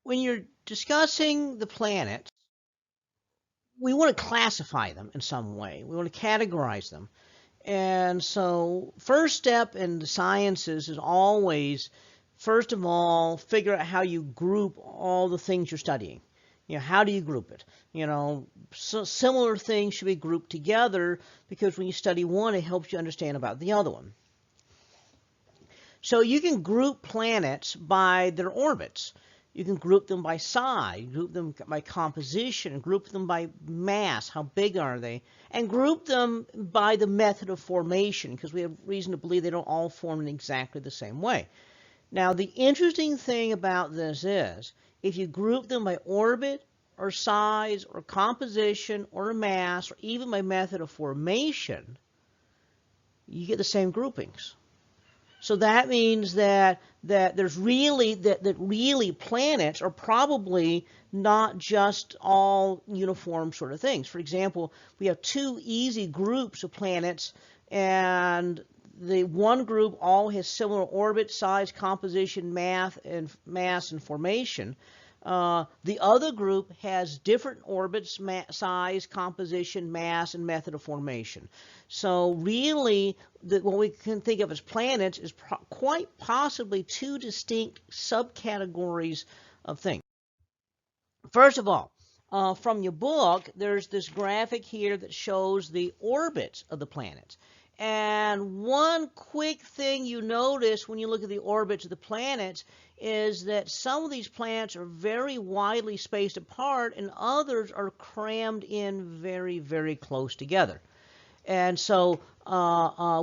when you're discussing the planets, we want to classify them in some way. We want to categorize them. And so, first step in the sciences is always, first of all, figure out how you group all the things you're studying. How do you group it? So similar things should be grouped together because when you study one, it helps you understand about the other one. So you can group planets by their orbits. You can group them by size, group them by composition, group them by mass, how big are they, and group them by the method of formation, because we have reason to believe they don't all form in exactly the same way. Now, the interesting thing about this is, if you group them by orbit, or size, or composition, or mass, or even by method of formation, you get the same groupings. So that means that there's really that really planets are probably not just all uniform sort of things. For example, we have two easy groups of planets, and the one group all has similar orbit, size, composition, mass, and formation. The other group has different orbits, size, composition, mass, and method of formation. So really, what we can think of as planets is quite possibly two distinct subcategories of things. First of all, from your book, there's this graphic here that shows the orbits of the planets. And one quick thing you notice when you look at the orbits of the planets is that some of these planets are very widely spaced apart and others are crammed in very, very close together. And so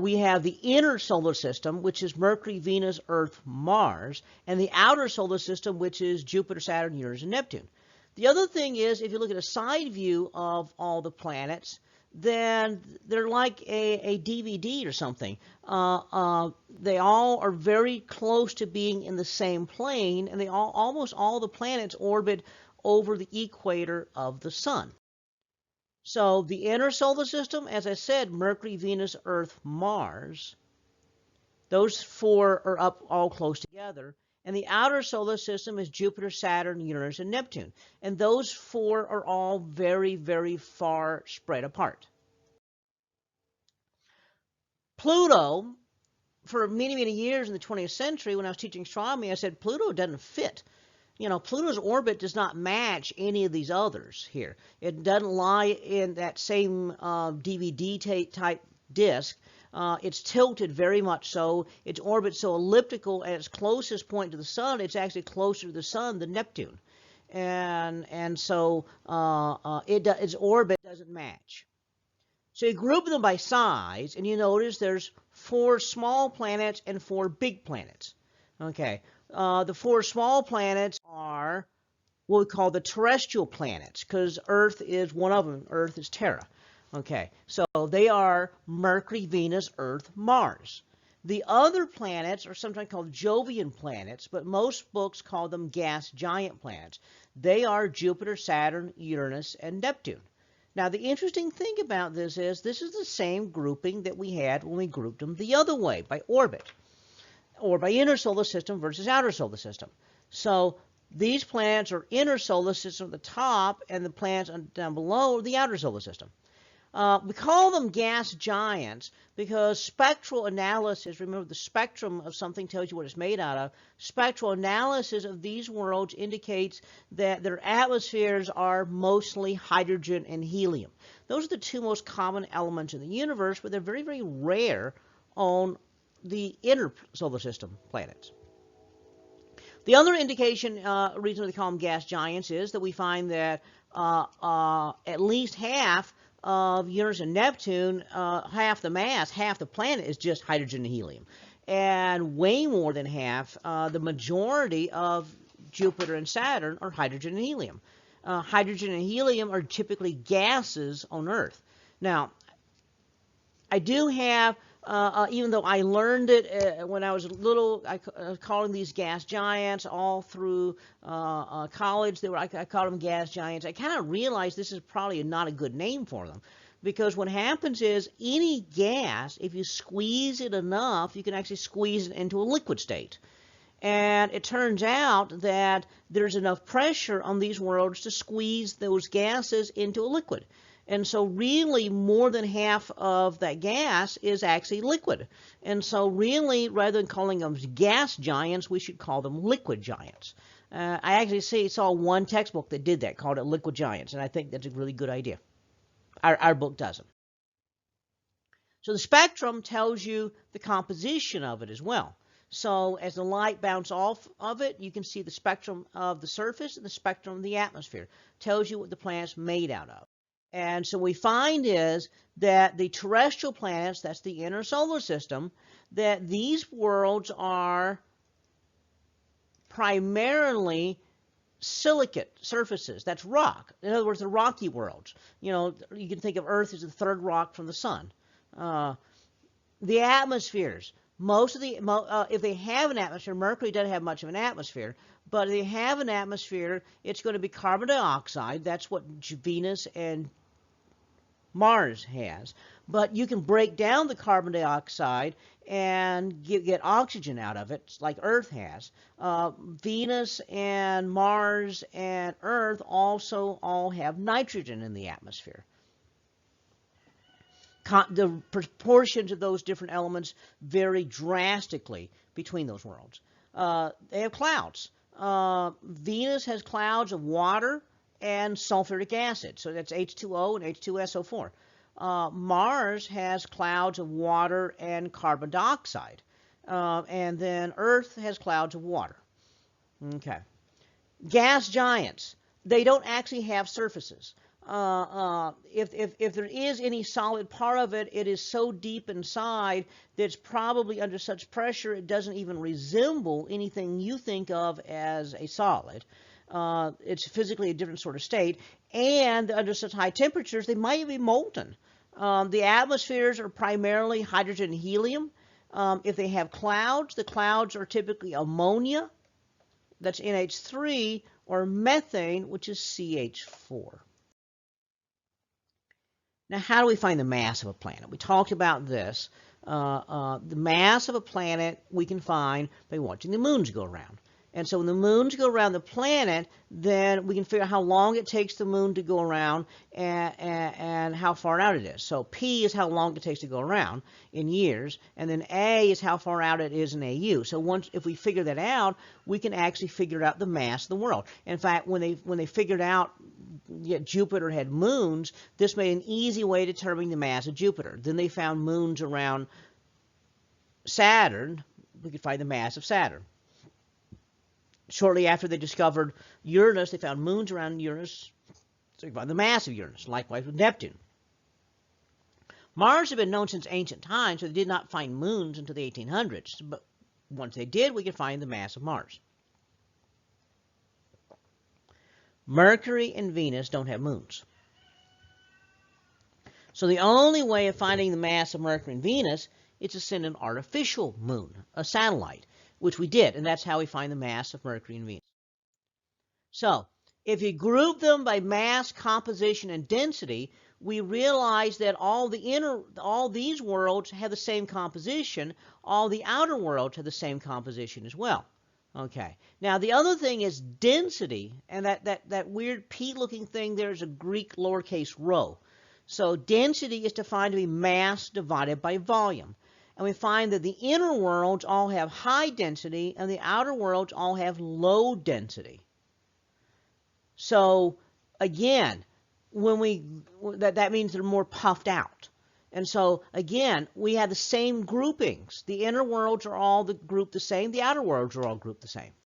we have the inner solar system, which is Mercury, Venus, Earth, Mars, and the outer solar system, which is Jupiter, Saturn, Uranus, and Neptune. The other thing is, if you look at a side view of all the planets, then they're like a DVD or something. They all are very close to being in the same plane, and almost all the planets orbit over the equator of the sun. So the inner solar system, as I said, Mercury, Venus, Earth, Mars, those four are up all close together. And the outer solar system is Jupiter, Saturn, Uranus, and Neptune. And those four are all very, very far spread apart. Pluto, for many, many years in the 20th century, when I was teaching astronomy, I said Pluto doesn't fit. Pluto's orbit does not match any of these others here. It doesn't lie in that same DVD type disk. It's tilted very much so. Its orbit's so elliptical at its closest point to the sun, it's actually closer to the sun than Neptune. And so its orbit doesn't match. So you group them by size, and you notice there's 4 small planets and 4 big planets. Okay, the 4 small planets are what we call the terrestrial planets, because Earth is one of them. Earth is Terra. Okay, so they are Mercury, Venus, Earth, Mars. The other planets are sometimes called Jovian planets, but most books call them gas giant planets. They are Jupiter, Saturn, Uranus, and Neptune. Now, the interesting thing about this is the same grouping that we had when we grouped them the other way, by orbit, or by inner solar system versus outer solar system. So these planets are inner solar system at the top, and the planets down below are the outer solar system. We call them gas giants because spectral analysis, remember the spectrum of something tells you what it's made out of, spectral analysis of these worlds indicates that their atmospheres are mostly hydrogen and helium. Those are the 2 most common elements in the universe, but they're very, very rare on the inner solar system planets. The other indication, reason we call them gas giants, is that we find that at least half of Uranus and Neptune, half the mass, half the planet is just hydrogen and helium. And way more than half, the majority of Jupiter and Saturn are hydrogen and helium. Hydrogen and helium are typically gases on Earth. Now, I do have, even though I learned it when I was little, I calling these gas giants all through college. I called them gas giants. I kind of realized this is probably not a good name for them, because what happens is any gas, if you squeeze it enough, you can actually squeeze it into a liquid state. And it turns out that there's enough pressure on these worlds to squeeze those gases into a liquid. And so really more than half of that gas is actually liquid. And so really, rather than calling them gas giants, we should call them liquid giants. I actually saw one textbook that did that, called it liquid giants, and I think that's a really good idea. Our book doesn't. So the spectrum tells you the composition of it as well. So as the light bounces off of it, you can see the spectrum of the surface and the spectrum of the atmosphere. Tells you what the planet's made out of. And so what we find is that the terrestrial planets, that's the inner solar system, that these worlds are primarily silicate surfaces. That's rock. In other words, the rocky worlds. You know, you can think of Earth as the third rock from the sun. The atmospheres. Most of the, if they have an atmosphere, Mercury doesn't have much of an atmosphere, but if they have an atmosphere, it's going to be carbon dioxide. That's what Venus and Mars has. But you can break down the carbon dioxide and get oxygen out of it, like Earth has. Venus and Mars and Earth also all have nitrogen in the atmosphere. The proportions of those different elements vary drastically between those worlds. They have clouds. Venus has clouds of water and sulfuric acid, so that's H2O and H2SO4. Mars has clouds of water and carbon dioxide, and then Earth has clouds of water. Okay. Gas giants, they don't actually have surfaces. If there is any solid part of it, it is so deep inside that it's probably under such pressure it doesn't even resemble anything you think of as a solid. It's physically a different sort of state, and under such high temperatures, they might be molten. The atmospheres are primarily hydrogen and helium. If they have clouds, the clouds are typically ammonia, that's NH3, or methane, which is CH4. Now, how do we find the mass of a planet? We talked about this. The mass of a planet we can find by watching the moons go around. And so when the moons go around the planet, then we can figure out how long it takes the moon to go around and how far out it is. So P is how long it takes to go around in years, and then A is how far out it is in AU. So if we figure that out, we can actually figure out the mass of the world. In fact, when they figured out Jupiter had moons, this made an easy way to determine the mass of Jupiter. Then they found moons around Saturn. We could find the mass of Saturn. Shortly after they discovered Uranus, they found moons around Uranus, so we found the mass of Uranus. Likewise with Neptune. Mars had been known since ancient times, so they did not find moons until the 1800s. But once they did, we could find the mass of Mars. Mercury and Venus don't have moons. So the only way of finding the mass of Mercury and Venus is to send an artificial moon, a satellite, which we did, and that's how we find the mass of Mercury and Venus. So if you group them by mass, composition, and density, we realize that all these worlds have the same composition. All the outer worlds have the same composition as well. Okay. Now the other thing is density, and that weird P-looking thing there is a Greek lowercase rho. So density is defined to be mass divided by volume. And we find that the inner worlds all have high density and the outer worlds all have low density. So again, that means they're more puffed out. And so again, we have the same groupings. The inner worlds are all grouped the same. The outer worlds are all grouped the same.